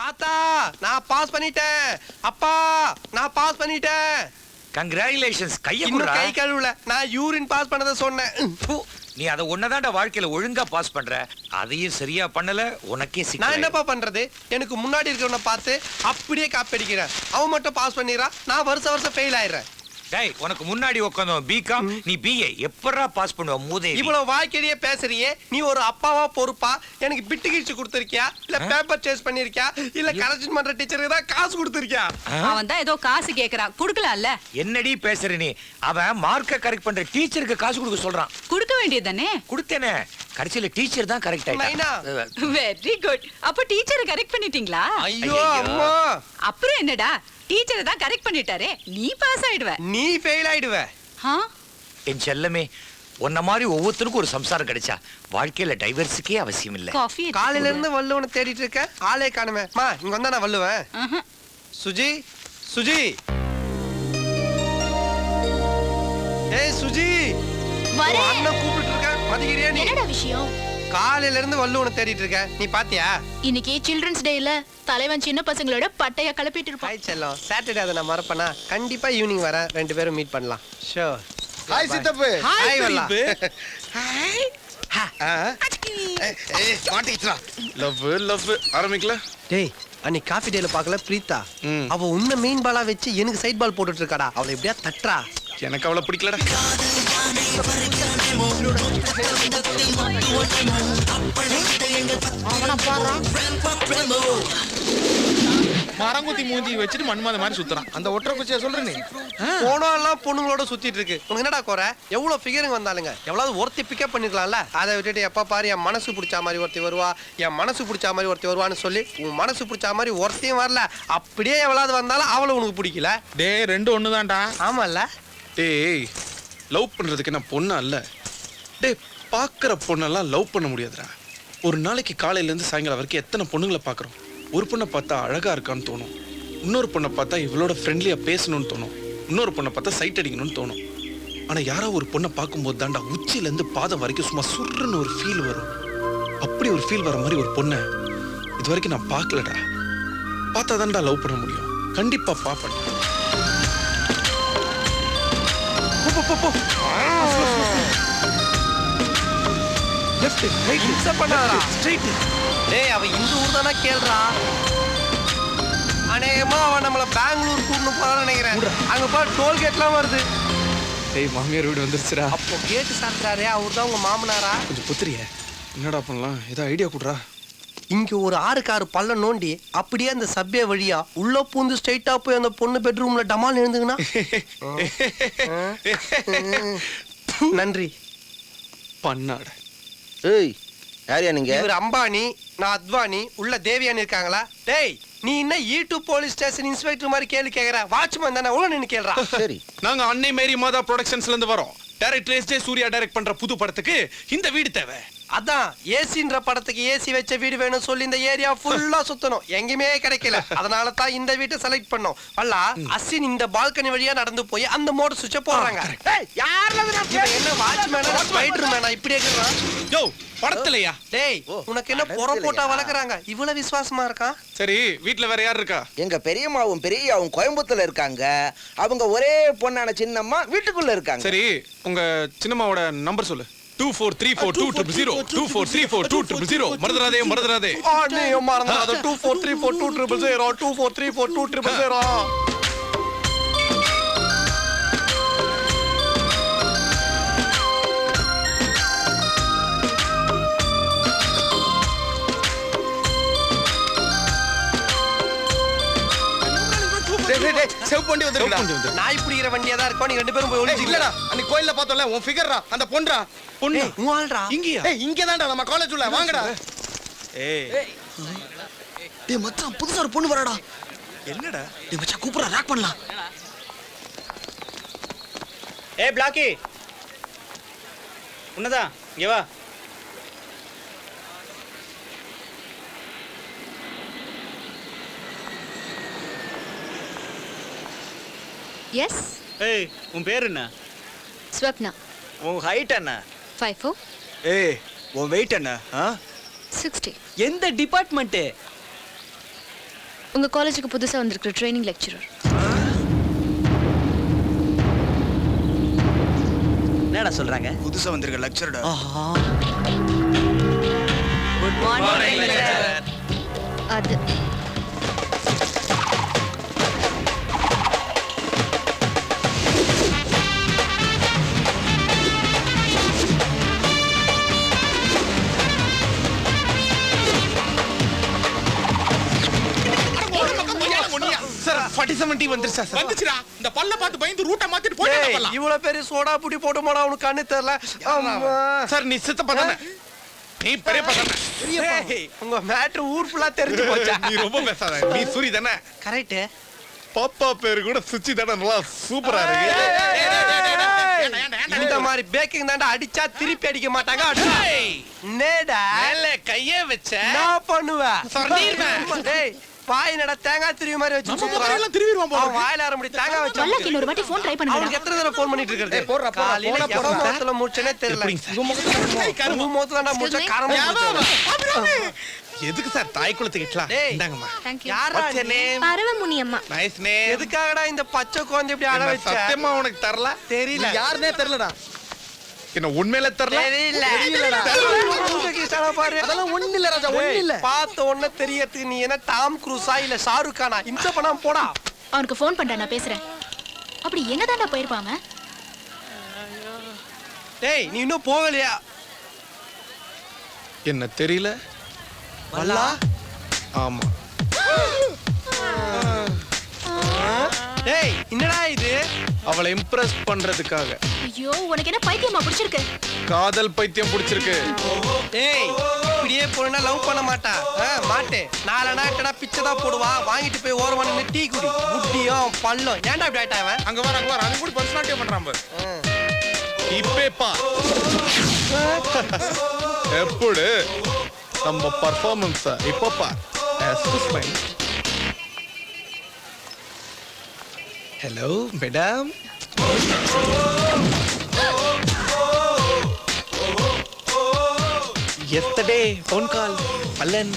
ஆத்தா நான் பாஸ் பண்ணிட்டேன். அப்பா நான் பாஸ் பண்ணிட்டேன். கங்க்ராச்சுலேஷன்ஸ். இன்னும் கை கழுவல. நான் யூரின் பாஸ் பண்ணத சொன்னேன். நீ அத ஒன்னதான்டா வாழ்க்கையில ஒழுங்கா பாஸ் பண்ற. அதையும் சரியா பண்ணல, உனக்கே சிக்கல். நான் என்னப்பா பண்றது? எனக்கு முன்னாடி இருக்கவன பார்த்து அப்படியே காப்பி அடிக்கிறேன். அவன் மட்டும் பாஸ் பண்ணிடுறான், நான் வருஷம் ஃபெயில் ஆயிடுறேன். டேய், உனக்கு முன்னாடி உட்கார்ந்தோம் பிகாம், நீ பிஏ. எப்பறா பாஸ் பண்ணுவ மூதே? இவ்வளவு வாய்க்கடியே பேசுறியே, நீ ஒரு அப்பாவா பொறுப்பா எனக்கு பிட்டு கிழிச்சு கொடுத்திருக்கியா, இல்ல பேப்பர் சேஸ் பண்ணிருக்கியா, இல்ல கரெக்ஷன் பண்ற டீச்சருக்கு தான் காசு கொடுத்திருக்கியா? அவன் தான் ஏதோ காசு கேக்குறான், குடுக்கலாம்ல. என்னடி பேசுற நீ? அவன் மார்க்க கரெக்ட் பண்ற டீச்சருக்கு காசு கொடுக்க சொல்றான். குடுக்க வேண்டியதுதானே? கொடுத்தேனே. கடைசில டீச்சர் தான் கரெக்ட் ஆயிட்டா. Very good. அப்ப டீச்சரை கரெக்ட் பண்ணிட்டீங்களா? ஐயோ அம்மா. அப்புறம் என்னடா, டீச்சரை தான் கரெக்ட் பண்ணிட்டாரே, நீ பாஸ் ஆயிடுவ. நீ ஃபெயில் ஆயிடுவ. என் செல்லமே, உன்ன மாதிரி ஒவ்வொருத்தருக்கும் ஒரு சம்சாரம் கிடைச்சா வாழ்க்கையில டைவர்ஸுக்கே அவசியம் இல்ல. காலையில இருந்து வள்ளுவனை தேடிட்டு இருக்க, ஆளே காணுமே. மா இங்க வந்தா நான் வள்ளுவேன். சுஜி, சுஜி, ஏய் சுஜி, அண்ணன் கூப்பிட்டு இருக்க, மதிக்கிறியா நீ? என்னடா விஷயம்? காலையில இருந்து வள்ளுவனை தேடிட்டு இருக்க, நீ பாத்தியா? இன்னைக்கு சில்ட்ரன்ஸ் டேல தலைவன் சின்ன பசங்களோட பட்டைய கிளப்பிட்டு இருப்பான். ஹாய் செல்லம், சாட்டர்டே அதை நான் மறப்பேனா? கண்டிப்பா ஈவினிங் வரேன், ரெண்டு பேரும் மீட் பண்ணலாம். ஷூர். ஹாய் சித்தப்பு. ஹாய் வல்லா. ஹாய். மாட்டிக்கிட்டா. லவ் ஆரம்பிக்கல. டேய், அன்னைக்கு காஃபி டேல பார்க்கல பிரீதா. அவ உன்ன மெயின் பாலா வச்சு எனக்கு சைட் பால் போட்டுட்டு இருக்காடா. அவளை எப்படியா தட்றா. எனக்கு அவளை பிடிக்கலடா. மரங்குத்தி மூஞ்சி வச்சுட்டு மண்மாத மாதிரி சுத்துறான். அந்த ஒற்றை குச்சியா சொல்ற நீ? போனோம்லாம் பொண்ணுங்களோட சுத்திட்டு இருக்கு. உனக்கு என்னடா குறை? எவ்வளவு ஃபிகருங்க வந்தாலுங்க, எவ்வளவு ஒருத்தி பிக்கப் பண்ணிக்கலாம்ல. அதை விட்டுட்டு எப்ப பாரு என் மனசு பிடிச்ச மாதிரி ஒருத்தி வருவா, என் மனசு பிடிச்ச மாதிரி ஒருத்தி வருவான்னு சொல்லி உன் மனசு பிடிச்ச மாதிரி ஒருத்தையும் வரல. அப்படியே எவ்வளவு வந்தாலும் அவளை உனக்கு பிடிக்கல. டேய், ரெண்டு ஒண்ணுதான்டா. ஆமால்ல? டேய், லவ் பண்றதுக்கு நான் பொண்ணு அல்ல. டேய், பாக்குற பொண்ணெல்லாம் லவ் பண்ண முடியாதுடா. ஒரு நாளைக்கு காலையில இருந்து சாயங்காலம் வரைக்கும் எத்தனை பொண்ணுங்களை பாக்குறோம். ஒரு பொண்ணை பார்த்தா அழகா இருக்கான்னு தோணும், இன்னொரு பொண்ணை பார்த்தா இவளோட ஃப்ரெண்ட்லியா பேசணும்னு தோணும், இன்னொரு பொண்ணை பார்த்தா சைட் அடிக்கணும்னு தோணும். ஆனா யாரோ ஒரு பொண்ணை பார்க்கும்போது தாண்டா உச்சில இருந்து பாதம் வரைக்கும் சும்மா சுருன்னு ஒரு ஃபீல் வரும். அப்படி ஒரு ஃபீல் வர மாதிரி ஒரு பொண்ணை இது வரைக்கும் நான் பார்க்கலடா. பார்த்தா தாண்டா லவ் பண்ண முடியும். கண்டிப்பா பாப்பேன். லெஃப்ட் ரைட் இன்ச பண்ணாதடா. ஸ்ட்ரைட். டேய், அவ இந்த ஊர் தான கேள்றா. அநேகமா அவன் நம்மள பெங்களூர் கூட்டிட்டு போறான்னு நினைக்கிறேன். அங்க பாரு டோல் கேட்லாம் வருது. டேய், மாமியார் வீடு வந்துருச்சுடா. அப்போ கேட் சாத்துறாரே, அவர் தான் உங்க மாமனாரா? கொஞ்சம் புத்திரிய. என்னடா பண்ணலாம்? ஏதோ ஐடியா குடுறா. இங்க ஒரு 6 பள்ளம் நோண்டி அப்படியே அந்த சப்வே வழியா உள்ள பூந்து ஸ்ட்ரைட்டா போய் அந்த பொண்ணு பெட்ரூம்ல டமால் எழுந்துங்கனா. நன்றி. பண்ணாட. ஏய், யாரியா நீங்க? இவர் அம்பானி, நான் அத்வானி. உள்ள தேவியானி இருக்காங்களா? டேய், நீ என்ன E2 போலீஸ் ஸ்டேஷன் இன்ஸ்பெக்டர் மாதிரி கேள்வி கேக்குற? வாட்ச்மேன் தானே, உள்ள நின்னு கேளுடா. சரி, நாங்க அன்னை மேரி மாதா ப்ரொடக்ஷன்ஸ்ல இருந்து வரோம். Director S J. சூர்யா டைரக்ட் பண்ற புது படத்துக்கு இந்த வீடு தேவை. அதான் ஏசின்ற படத்துக்கு ஏசி வச்ச வீடு வேணும் சொல்லி இந்த ஏரியா ஃபுல்லா சுத்தணும், எங்கேயுமே கிடைக்கல. அதனால தான் இந்த வீட்டை செலக்ட் பண்ணோம். அல்ல அஸ்வின் இந்த பால்கனி வழியா நடந்து போய் அந்த மோட்டர் சுவிட்ச போடுறாங்க. டேய், யாரல என்ன வாட்ச்மேனா ஸ்பைடர்மேனா இப்படி கேக்குறான்? யோ, படத்துலயா? டேய், உனக்கு என்ன பொற போட்டா வளக்குறாங்க? இவ்வளவு விசுவாசமா இருக்கான். சரி, வீட்ல வேற யார் இருக்கா? எங்க பெரியம்மாவும் பெரியயாவும் கோயம்புத்தூர்ல இருக்காங்க. அவங்க ஒரே பொண்ணான சின்னம்மா வீட்டுக்குள்ள இருக்காங்க. சரி, உங்க சின்னம்மாவோட நம்பர் சொல்லு. 24342000 24342000. மறந்துடாதே, மறந்துடாதே. நீ மறந்துடாத. 24342000 24342000. செவ் பண்ணி வந்துருடா. நாய் பிடிக்கிற வண்டியா தான் இருக்கும். நீ ரெண்டு பேரும் போய் ஒளிஞ்சிங்க. இல்லடா, அன்னைக்கு கோயில்ல பார்த்தோம்ல, உன் ஃபிகர்ரா, அந்த பொண்ணுடா. பொண்ணு உங்கள்டா இங்கயா? ஏய், இங்க தான்டா நம்ம காலேஜ் உள்ள. வாங்கடா. ஏய், டேய் மச்சான், புதுசா ஒரு பொண்ணு வரடா. என்னடா? டேய் மச்சான், கூப்பிடுறா, ராக் பண்ணலாம். ஏய் பிளாக்கி, உன்னதா இங்க வா. எஸ். ஏய், உன் பேர் என்ன? ஸ்வப்னா. உன் ஹைட் என்ன? 5'4". ஏய், உன் வெயிட் என்ன? 60. எந்த டிபார்ட்மெண்ட்? உங்க காலேஜுக்கு புதுசா வந்திருக்கிற ட்ரைனிங் லெக்சரர். என்னடா சொல்றாங்க? புதுசா வந்திருக்க லெக்சரடா. Good morning lecturer. அது சார் 47 வந்துருச்சா சார்? வந்துச்சுடா. இந்த பல்ல பார்த்து பயந்து ரூட்ட மாத்திட்டு போயிட்டே டேய், வரலாம். இவ்வளவு பெரிய சோடா புடி போட்டு போடா உனக்கு கண்ணு தெரியல. அம்மா. சார் நீ சித்தப்பா தானே? நீ பெரியப்பா தானே? டேய், உங்க மேட்ரு ஊர் ஃபுல்லா தெரிஞ்சு போச்சா? நீ ரொம்ப பேசாத. நீ சூரி தானே? கரெக்ட். பாப்பா பேரு கூட சுச்சி தானே? நல்லா சூப்பரா இருக்கு. இந்த மாதிரி பேக்கிங் தாண்டா அடிச்சா திருப்பி அடிக்க மாட்டாங்க. நேடா கையே வச்ச நான் பண்ணுவேன். சொல்லிருவேன். டேய், பாய் நட தேங்காய் திருவி மாதிரி வச்சு நம்ம முகரையெல்லாம் திருவிடுவான் போல அவன் வாயில ஆரம்பி தேங்காய் வச்சு வல்லாக்கு இன்னொரு வாட்டி ஃபோன் ட்ரை அவனுக்கு பண்ணுங்க. எத்தனை தடவை ஃபோன் பண்ணிட்டு இருக்கிறது? போடுறா, போடுறா, காலையில போடா, எவன் போடா. முகத்துல முடிச்சேனே தெரியல. உன் முகத்துல தாண்டா முடிச்ச Excuse me? காரணம். எதுக்கு சார் தாய் குளத்துக்கு இட்லாம்? டேய். இந்தாங்கம்மா. Thank you. யாரா What's your நீ? name? பரவமுனி அம்மா. Nice name. எதுக்காகடா இந்த பச்சை குழந்தை இப்படி அழ என்ன வச்ச? சத்தியமா உனக்கு தரல? தெரியல. யாருனே தெரியலடா. என்ன உண்மையில தரல? தெரியல. மூஞ்சிக்கு இஷ்டம் பாரு. அதெல்லாம் ஒண்ணு இல்ல ராஜா, ஒண்ணு இல்ல. பார்த்த உடனே தெரியறதுக்கு நீ என்ன டாம் குரூஸா இல்ல ஷாருக் கானா? இந்த பணம் போடா. அவனுக்கு ஃபோன் பண்றேன், நான் பேசுறேன். அப்படி எங்க தாண்டா போயிருப்பாங்க? டேய், நீ இன்னும் போகலையா? என்ன தெரியல? வல்லா? ஆமா. டேய், என்னடா இது? அவளை இம்ப்ரெஸ் பண்றதுக்காக ஐயோ, உனக்கு என்ன பைத்தியமா பிடிச்சிருக்கு? காதல் பைத்தியம் பிடிச்சிருக்கு. டேய், இப்படியே போனா லவ் பண்ண மாட்டா. மாட்டே. நாலனா எட்டனா பிச்சை தான் போடுவா. வாங்கிட்டு போய் ஓரமா நின்னு டீ குடி. புட்டியும் பல்லும். ஏன்டா இப்படி ஆயிட்டா அவன்? அங்க வர அது கூட பர்சனாலிட்டியா பண்றான் பாரு. இப்பேப்பா எப்படி நம்ம பர்ஃபார்மன்ஸ் இப்பப்பா hello madam. Yesterday phone call Pallan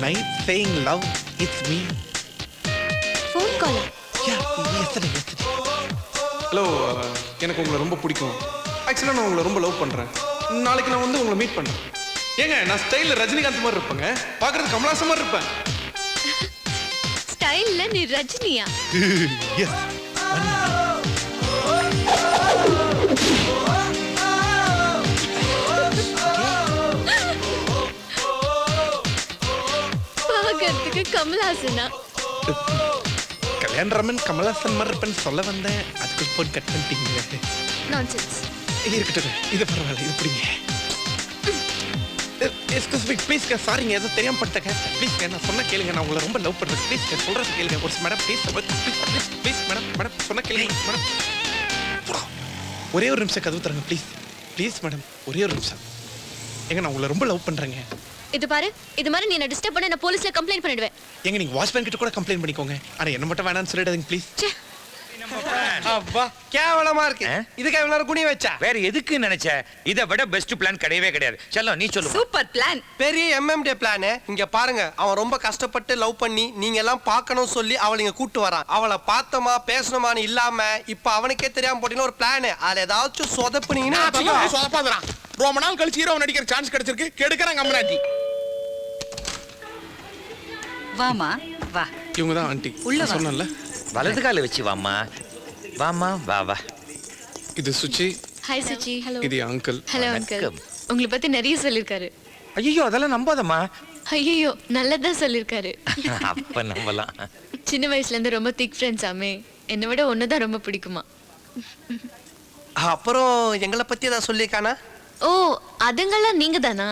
night saying love it's me. Phone call. Yeah, yesterday. Hello, எனக்கு உங்களை ரொம்ப பிடிக்கும். ஆக்சுவலாக நான் உங்களை ரொம்ப லவ் பண்ணுறேன். நாளைக்கு நான் வந்து உங்களை மீட் பண்ணுறேன். ஏங்க, நான் ஸ்டைலில் ரஜினிகாந்த் மாதிரி இருப்பேங்க. பார்க்குறது கமலாசன் மாதிரி இருப்பேன். ஸ்டைல்ல நீ ரஜினியா? எஸ். பார்க்கறதுக்கு கமலாசனா? கல்யாணராமன் கமலாசன் மாதிரி இருப்பேன்னு சொல்ல வந்தேன். அதுக்கு போட்டு கட் பண்ணிட்டீங்க. நான்சென்ஸ். இருக்கட்டும், இது பரவாயில்ல, இது பிடிங்க. எக்ஸ்கூஸ் மீ ப்ளீஸ்ங்க, சாரிங்க, ஏதோ தெரியாம பண்ணிட்டேங்க. ப்ளீஸ்ங்க, நான் சொன்ன கேளுங்க, நான் உங்களை ரொம்ப லவ் பண்ணுறேன். ப்ளீஸ்ங்க, சொல்கிறது கேளுங்க. ஒரு மேடம் ப்ளீஸ் ப்ளீஸ் மேடம் சொன்ன கேளுங்க மேடம். ஒரே ஒரு நிமிஷம் கதவு தரங்க ப்ளீஸ். ப்ளீஸ் மேடம், ஒரே ஒரு நிமிஷம். ஏங்க, நான் உங்களை ரொம்ப லவ் பண்ணுறேங்க. இது பாரு, இது மாதிரி நீ என்ன டிஸ்டர்ப் பண்ண நான் போலீஸ்ல கம்ப்ளைண்ட் பண்ணிடுவேன். ஏங்க, நீங்கள் வாட்ச்மேன் கிட்ட கூட கம்ப்ளைண்ட் பண்ணிக்கோங்க. ஆனால் என்ன மட்டும் வேணாம்னு சொல்லிடாதீங்க ப்ளீஸ். அப்பா, கேவலமா இருக்கு. இதுக்கு இவ்வளவு நேரம் குனி வச்சா? வேற எதுக்கு நினைச்ச? இதை விட பெஸ்ட் பிளான் கிடையவே கிடையாது. செல்லம், நீ சொல்லு. Super plan. பெரிய MMD பிளான். இங்க பாருங்க, அவன் ரொம்ப கஷ்டப்பட்டு லவ் பண்ணி நீங்க எல்லாம் பார்க்கணும் சொல்லி அவளை இங்க கூட்டு வரான். அவளை பார்த்தோமா பேசணுமான்னு இல்லாம இப்ப அவனுக்கே தெரியாம போட்டீங்கன்னா ஒரு பிளான். அதுல ஏதாச்சும் சொதப்புனீங்கன்னா அதெல்லாம் சொதப்பாதடா. ரொம்ப நாள் கழிச்சு ஹீரோ நடிக்கிற சான்ஸ் கிடைச்சிருக்கு. கெடுக்கறாங்க அம்மனாட்டி. வாமா வா. இவங்க தான் ஆண்டி. உள்ள வா. சொன்னல வலது கால வச்சு வாமா. வாமா, வா வா. இது சுச்சி. ஹாய் சுச்சி. ஹலோ. இது அங்கிள். Hello uncle. வணக்கம். உங்களை பத்தி நிறைய சொல்லிருக்காரு. ஐயோ, அதெல்லாம் நம்பாதம்மா. ஐயோ, நல்லதா சொல்லிருக்காரு. அப்ப நம்பலாம். சின்ன வயசுல இருந்து ரொம்ப திக் ஃப்ரெண்ட்ஸ் ஆமே. என்னை விட ஒண்ணுதான் ரொம்ப பிடிக்குமா. அப்புறம் எங்களை பத்தி ஏதாவது சொல்லிருக்கானா? ஓ, அதுங்கெல்லாம் நீங்க தானா?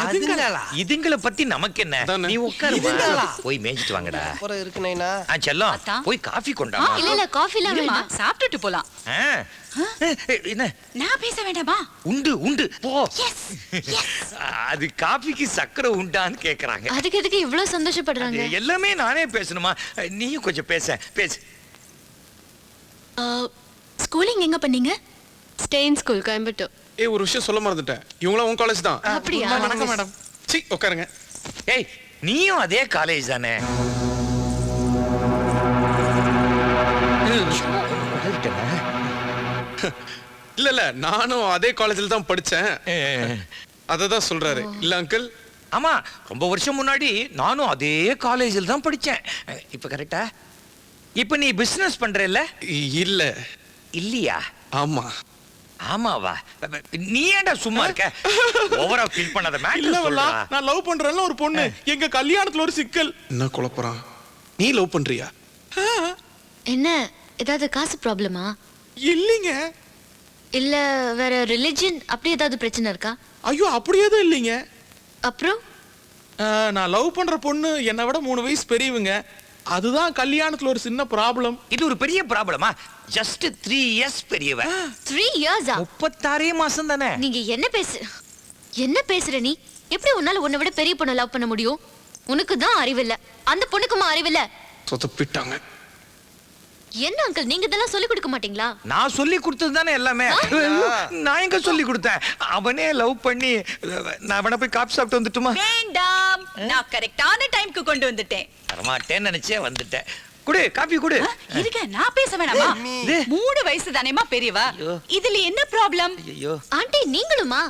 அதுங்களா? இதுங்களை பத்தி நமக்கு என்ன? அதானே. நீ உட்காருமா. இதுங்களா? போய் மேய்ச்சிட்டு வாங்கடா. அப்புறம் இருக்குனேனா? செல்லம், அத்தா. போய் காஃபி கொண்டா. இல்ல இல்ல, காஃபிலாம் இருமா, வேண்டாம். சாப்பிட்டுட்டு போலாம். என்ன நான் பேச வேண்டாமா? உண்டு உண்டு போ. அது காஃபிக்கு சக்கரை உண்டான்னு கேக்குறாங்க. அதுக்கு எதுக்கு இவ்ளோ சந்தோஷப்படுறாங்க? அது எல்லாமே நானே பேசணுமா? நீயும் கொஞ்சம் பேசு. ஸ்கூலிங் எங்க பண்ணீங்க? Stanes school, Coimbatore. ஏய், ஒரு விஷயம் சொல்ல மறந்துட்டேன். இவங்களாம் உன் காலேஜ் தான். அப்படியா? வணக்கம் மேடம். சி, உட்காருங்க. ஏய், நீயும் அதே காலேஜ் தானே? இல்ல இல்ல நானும் அதே காலேஜ்ல தான் படிச்சேன். அதை தான் சொல்றாரு இல்ல அங்கிள்? ஆமா, ரொம்ப வருஷம் முன்னாடி நானும் அதே காலேஜில் தான் படிச்சேன். இப்ப கரெக்டா? இப்ப நீ பிசினஸ் பண்றல்ல? இல்ல. இல்லையா? ஆமா. ஆமாவா? நீ ஏன்டா சும்மா இருக்க? ஓவரா ஃபீல் பண்ணாத. இல்ல மேட்டர் வல்லா, சொல்றா. நான் லவ் பண்றேன்ல ஒரு பொண்ணு. எங்க கல்யாணத்துல ஒரு சிக்கல். என்ன குழப்பறான்? நீ லவ் பண்றியா? என்ன ஏதாவது காசு ப்ராப்ளமா? இல்லைங்க. இல்ல வேற ரிலிஜன் அப்படி ஏதாவது பிரச்சனை இருக்கா? ஐயோ அப்படி எதுவும் இல்லைங்க. அப்புறம் நான் லவ் பண்ற பொண்ணு என்னை விட 3 வயசு பெரியவங்க. அதுதான் கல்யாணத்துல ஒரு சின்ன ப்ராப்ளம். இது ஒரு பெரிய ப்ராப்ளமா? ஜஸ்ட் 3 இயர்ஸ் பெரியவ. 3 இயர்ஸா? 36 மாசம் தானே. நீங்க என்ன பேசுற நீ? எப்படி உன்னால உன்னை விட பெரிய பொண்ணை லவ் பண்ண முடியும்? உனக்கு தான் அறிவில்ல, அந்த பொண்ணுக்குமா அறிவில்ல? சொதப்பிட்டாங்க. என்ன அங்கிள், நீங்க இதெல்லாம் சொல்லி கொடுக்க மாட்டீங்களா? நான் சொல்லி கொடுத்தது தானே எல்லாமே. நான் எங்க சொல்லி கொடுத்தேன்? அவனே லவ் பண்ணி நான் அவனை போய் காப்பி சாப்பிட்டு வந்துட்டுமா? வேண்டாம், நான் கரெக்டான டைம்க்கு கொண்டு வந்துட்டேன். வரமாட்டேன்னு நினைச்சே வந்துட்டேன். குடு, காபி குடு. இருக்க, நான் பேச வேணாமா? 3 வயசு தானேமா பெரியவா. இதுல என்ன ப்ராப்ளம்? ஐயோ, ஆண்டி நீங்களுமா?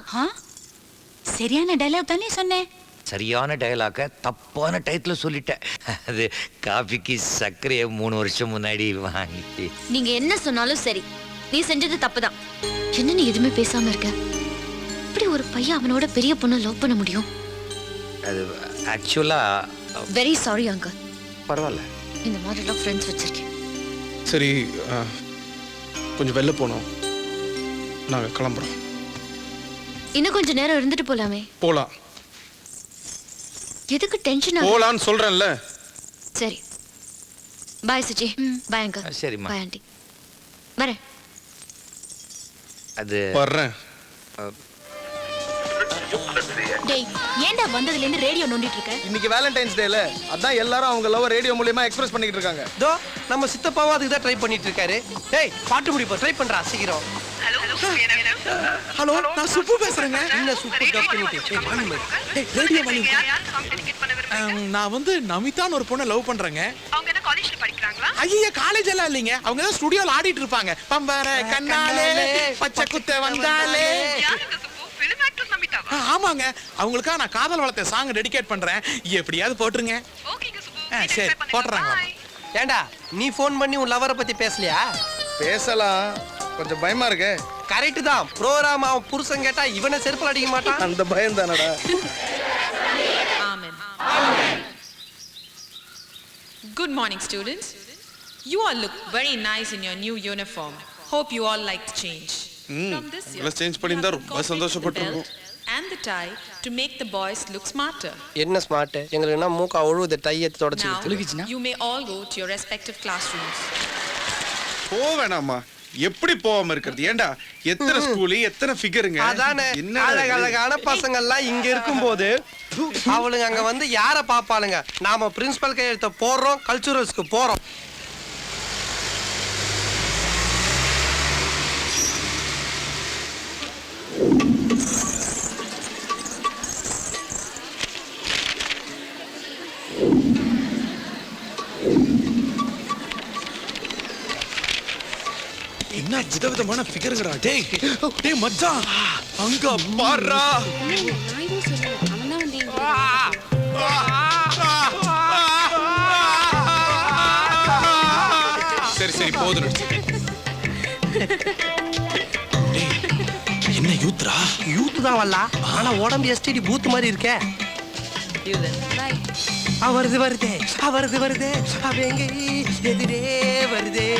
சரியான டயலாக் தானே சொன்னேன். சரியான டயலாக தப்பான டயத்துல சொல்லிட்டேன். அது காபிக்கு சர்க்கரையை 3 வருஷம் முன்னாடி வாங்கிட்டு. நீங்க என்ன சொன்னாலும் சரி, நீ செஞ்சது தப்புதான். என்ன நீ எதுவுமே பேசாம இருக்க? இப்படி ஒரு பையன் அவனோட பெரிய பொண்ணை லவ் பண்ண முடியும்? அது ஆக்சுவலா வெரி சாரி அங்கிள். பரவாயில்ல. இந்த மாதிரிலாம் ஃப்ரெண்ட்ஸ் வச்சிருக்கேன். சரி, கொஞ்சம் வெளில போனோம். நாங்க கிளம்புறோம். இன்னும் கொஞ்சம் நேரம் இருந்துட்டு போலாமே. போலாம். எதுக்கு டென்ஷன் ஆகுது? போலான்னு சொல்றேன்ல. சரி, பாய் சுஜி. Bye uncle. சரிம்மா. Bye aunty. வரேன். அது வர்றேன். டேய், ஏன்டா வந்ததுல இருந்து ரேடியோ நோண்டிட்டு இருக்க? இன்னைக்கு வேலண்டைன்ஸ் டேல அதான் எல்லாரும் அவங்க லவ் ரேடியோ மூலமா எக்ஸ்பிரஸ் பண்ணிட்டு இருக்காங்க. தோ நம்ம சித்தப்பாவும் அதுக்கு தான் ட்ரை பண்ணிட்டு இருக்காரு. டேய் பாட்டு முடிப்போம், ட்ரை பண்றா சீக்கிரம். ஹலோ, நான் சுப்பு பேசுறேங்க. என்ன சூப்பர் கம்பெனி. ரேடியோ நான் வந்து நமிதான்னு ஒரு பொண்ணை லவ் பண்றேங்க. அவங்க என்ன காலேஜ்ல படிக்கறாங்களா? ஐயா காலேஜ் எல்லாம் இல்லைங்க. அவங்க தான் ஸ்டுடியோல ஆடிட்டு இருப்பாங்க. பம்பர கண்ணாலே பச்சை குத்த வந்தாலே. ஆமாங்க, அவங்களுக்காக நான் காதல் வளர்த்த சாங் டெடிகேட் பண்றேன். எப்படியாவது போட்டுருங்க. சரி போட்டுறாங்க. ஏண்டா நீ ஃபோன் பண்ணி உன் லவரை பத்தி பேசலையா? பேசலாம், கொஞ்சம் பயமா இருக்கு. கரெக்ட் தான். ப்ரோகிராம் அவன் புருஷன் கேட்டா இவனை செருப்பு அடிக்க மாட்டான். அந்த பயம் தானடா. Good morning, students. You all look very nice in your new uniform. Hope you all like the change. From this year, dress change பண்ணிருந்தா ரொம்ப incorporate the சந்தோஷப்பட்டிருக்கும். belt and the tie to make the boys look smarter. என்ன smart? எங்களுக்கு என்ன மூக்க அழுவுது டைய தொடச்சு Now, you may all go to your respective classrooms. போவேணாமா? எப்படி போகாம இருக்கிறது? ஏண்டா எத்தனை ஸ்கூலு, எத்தனை ஃபிகருங்க. அதானே என்ன அழகழகான பசங்க எல்லாம் இங்க இருக்கும்போது அவளுங்க அங்க வந்து யார பாப்பாளுங்க? நாம பிரின்சிபல் கையெழுத்த போடுறோம், கல்ச்சுரல்ஸ்க்கு போறோம். என்ன விதவிதமான ஃபிகருங்கடா. டேய் டேய் மச்சான், அங்க பாருடா. சரி சரி போதும். டேய் என்ன யூத்ரா? யூத் தான் வல்லா, ஆனா உடம்பு எஸ்டிடி பூத் மாதிரி இருக்கே. வருது வருதே, வருது வருதே, அவங்க எதிரே வருதே.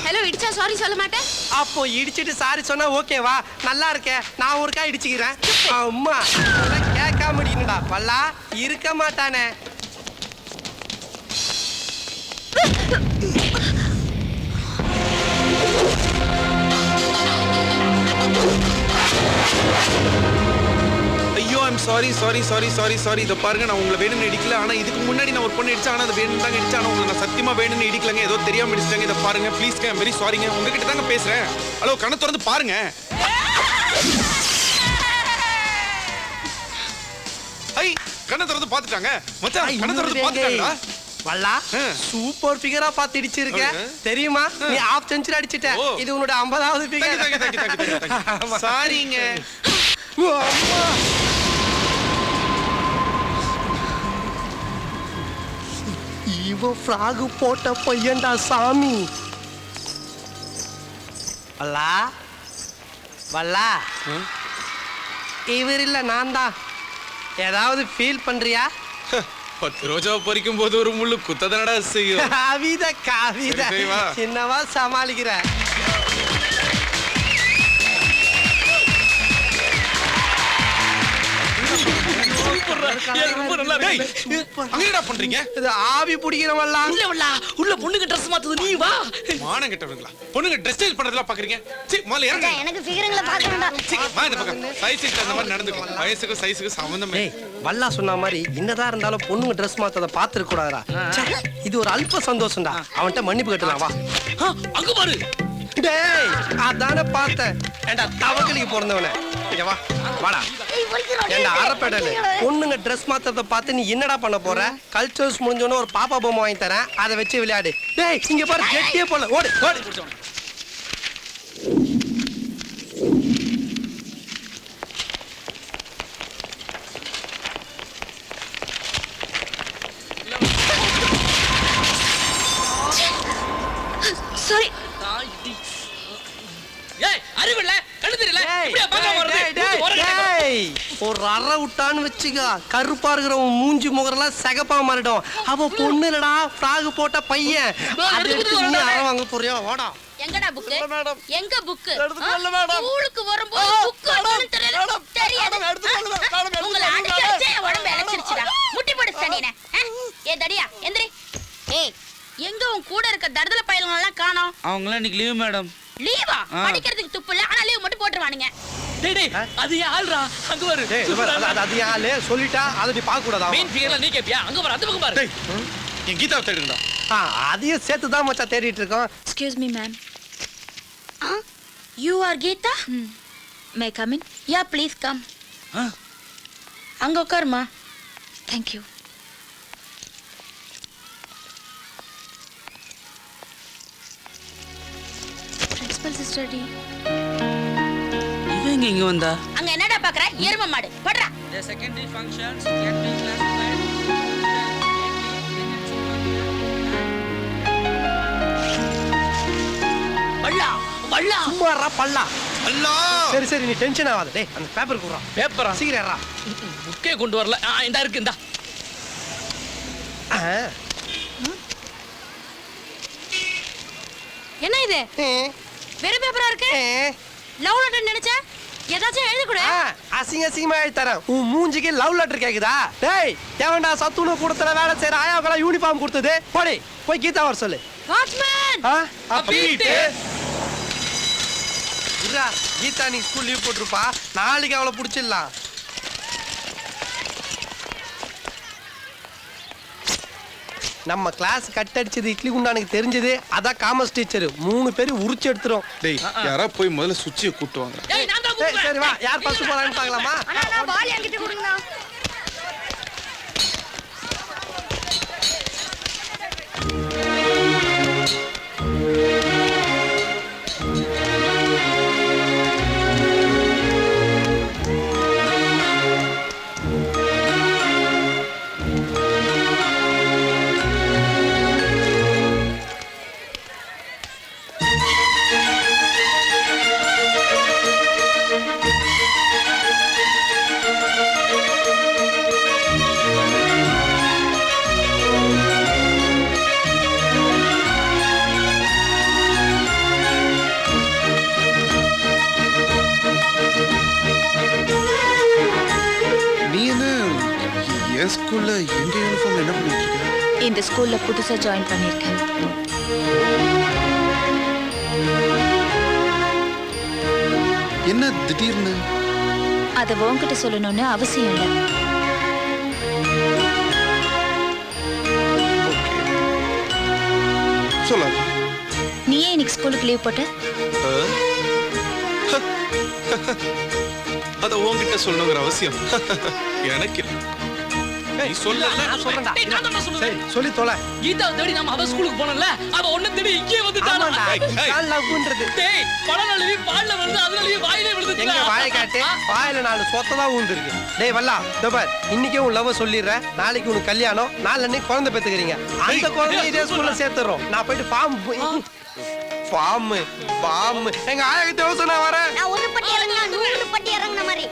ஹலோ, இடிச்சா சாரி சொல்ல மாட்டேன். அப்போ இடிச்சிட்டு சாரி சொன்னா ஓகேவா? நல்லா இருக்கேன், நான் ஒருக்கா இடிச்சுக்கிறேன். அம்மா கேட்காம முடியும்டா. வல்லா இருக்க மாட்டானே. ஐயோ I'm sorry sorry sorry sorry sorry. இதை பாருங்க, நான் உங்களை வேணும்னு இடிக்கல. ஆனா இதுக்கு முன்னாடி நான் ஒரு பொண்ணு இடிச்சேன். ஆனா அது வேணும் தாங்க இடிச்சேன். ஆனா உங்களை நான் சத்தியமா வேணும்னு இடிக்கலங்க. ஏதோ தெரியாம இடிச்சிட்டாங்க. இதை பாருங்க ப்ளீஸ்ங்க, ஐம் வெரி சாரிங்க. உங்ககிட்ட தாங்க பேசுறேன். ஹலோ, கண்ணை திறந்து பாருங்க. ஐ கண்ணை திறந்து பாத்துட்டாங்க மச்சான் கண்ணை திறந்து பாத்துட்டாங்கடா வல்லா சூப்பர் ஃபிகரா பார்த்து அடிச்சிருக்க தெரியுமா நீ ஹாஃப் செஞ்சுரி அடிச்சிட்ட இது உன்னோட 50வது ஃபிகர் சாரிங்க இவன் ஃப்ராக் போட்ட பையன்டா சாமி வல்லா வல்லா இவர் இல்ல நான் தான் ஏதாவது ஃபீல் பண்றியா 10 ரோஜாவை பறிக்கும் போது ஒரு முள்ளு குத்ததனடா செய்யும் கவிதை சின்னவா சமாளிக்கிற பண்றீங்க ஆவி பிடிக்கிறவல்லா உள்ள பொண்ணுக்கு ட்ரெஸ் மாத்துது நீ வா மானம் கெட்டவங்களா பொண்ணுங்க ட்ரெஸ் ஸ்டைல் பண்றதெல்லாம் பாக்குறீங்க முதல்ல இறங்க எனக்கு ஃபிகருங்களை பார்க்க வேண்டாம் இந்த பக்கம் சைஸுக்கு அந்த மாதிரி நடந்துக்கும் வயசுக்கு சைஸுக்கு சம்பந்தம் வல்லா சொன்ன மாதிரி என்னதான் இருந்தாலும் பொண்ணுங்க ட்ரெஸ் மாத்தத பாத்துக்க கூடாதா இது ஒரு அல்ப சந்தோஷம்டா அவன்கிட்ட மன்னிப்பு கேட்டலாம் வா அங்க பாரு டேய் அதானே பார்த்தேன் ஏண்டா தவக்கலிக்கு பிறந்தவனே இங்க வா வாடா ஏண்டா அரப்பேடல பொண்ணுங்க ட்ரெஸ் மாத்தத பார்த்து நீ என்னடா பண்ண போற கல்ச்சர்ஸ் முடிஞ்சோன ஒரு பாப்பா பொம்மை வாங்கி தரேன் அதை வச்சு விளையாடு டேய் இங்க பாரு கெட்டியே போல ஓடு ஓடு சாரி ஏய் அறிவில்ல கண்ணு தெரியல இப்படியே பார்க்க ஒரு அரை விட்டான்னு வச்சுக்க கருப்பா இருக்கிறவன் மூஞ்சி முகரெல்லாம் சிகப்பா மாறிடும் அவ பொண்ணு இல்லடா ஃப்ராக் போட்ட பையன் அதை எடுத்து நீ அரை வாங்க போறியா வாடா எங்கடா புக்கு எங்க புக்கு ஸ்கூலுக்கு வரும்போது புக் தெரியாது உங்களை அடிச்சே உடம்பு இளைச்சிருச்சுடா முட்டி போடு சனியனே ஏ தடியா எந்திரி ஏய் எங்க உன் கூட இருக்க தர்தல பயல்கள் எல்லாம் காணோம் அவங்கள இன்னைக்கு லீவ் மேடம் லீவா படிக்கிறதுக்கு துப்பு இல்ல ஆனா லீவ் மட்டும் போட்டுருவானுங்க டேய் டேய் அது ஏன் ஆள்றா அங்க பாரு அது யாரு சொல்லிட்டா அதை நீ பார்க்க கூடாதா மெயின் ஃபிகர்ல நீ கேப்பியா அங்க பாரு அந்த பக்கம் பாரு என் கீதாவை தேடுங்கடா அதையும் சேர்த்து தான் மச்சான் தேடிட்டு இருக்கோம் excuse me ma'am you are Geetha may come in yeah please come அங்க உட்காருமா தேங்க் யூ பிரின்சிபல் சிஸ்டர் டி இவங்க இங்க வந்தா அங்க என்னடா பாக்குற எருமை மாடு படுறா the secondary functions can be classified பல்லா பல்லா சும்மாறா பல்லா அல்லா சரி சரி நீ டென்ஷன் ஆகாத டேய் அந்த பேப்பர் குடுறா பேப்பரா சீக்கிரம் ஏறா புக்கே கொண்டு வரல இந்தா இருக்கு இந்தா என்ன இது வெறும் பேப்பரா இருக்கு லவ் லெட்டர் நினைச்சா ஏதாச்சும் எழுதி கொடு அசிங்க அசிங்கமா எழுதி தரேன் உன் மூஞ்சிக்கு லவ் லெட்டர் கேக்குதா டேய் ஏவன்டா சத்துணவு கூடத்துல வேலை செய்யற ஆயாவுக்கெல்லாம் யூனிஃபார்ம் கொடுத்தது போடி போய் கீதா வர சொல்லு வாட்ச்மேன் அப்பீட்டு இல்ல கீதா நீ ஸ்கூல் லீவ் போட்டுருப்பா நாளைக்கு அவளை பிடிச்சிடலாம் நம்ம கிளாஸ் கட் அடிச்சது இட்லி குண்டானுக்கு தெரிஞ்சது அதான் காமர்ஸ் டீச்சர் 3 பேர் உரிச்சு எடுத்துரும் டேய் யாரா போய் முதல்ல சுவிட்சை கூட்டு வாங்க ஏய் நான் தான் சரி சரி வா யார் ஃபர்ஸ்ட் போறான்னு பார்க்கலாமா அண்ணா நான் பால் என்கிட்ட கொடுங்கண்ணா ஸ்கூல்ல எங்க யூனிஃபார்ம் என்ன பண்ணிட்டு இருக்க? இந்த ஸ்கூல்ல புதுசா ஜாயின் பண்ணிருக்கேன். என்ன திடீர்னு? அத உன்கிட்ட சொல்லணும்னு அவசியம் இல்ல. சொல்லாத. நீ ஏன் இன்னைக்கு ஸ்கூலுக்கு லீவ் போட்ட? அத உன்கிட்ட சொல்லணுங்கிற அவசியம் எனக்கு இல்லை. நீ சொல்லல நான் சொல்றேன்டா. டேய், நான் தான் சொல்லுவேன். சரி சொல்லி தொலை. கீதா தேடி நம்ம அவ ஸ்கூலுக்கு போனோம்ல அவ ஒண்ணு தேடி இங்கே வந்துட்டாளா ஆமாண்டா, இதான் லவ்ன்றது. டேய் பழம் நழுவி பால்ல விழுது அது நழுவி வாயிலே விழுது எங்க வாயை காட்டு, வாயில 4 சொத்ததான் ஊந்துருக்கு. டேய் வல்லா, இதோ பார், இன்னைக்கே உன் லவ் சொல்லிடுறேன். நாளைக்கு உனக்கு கல்யாணம், நாளைக்கு குழந்தை பெத்துக்கிறீங்க. அந்த குழந்தை இதே ஸ்கூல்ல சேர்த்துறோம். நான் போயிட்டு ஃபார்ம் எங்க ஆயகத்தை நான் வரேன். நான் ஒரு பட்டி இறங்கினா 100 பட்டி இறங்கின மாதிரி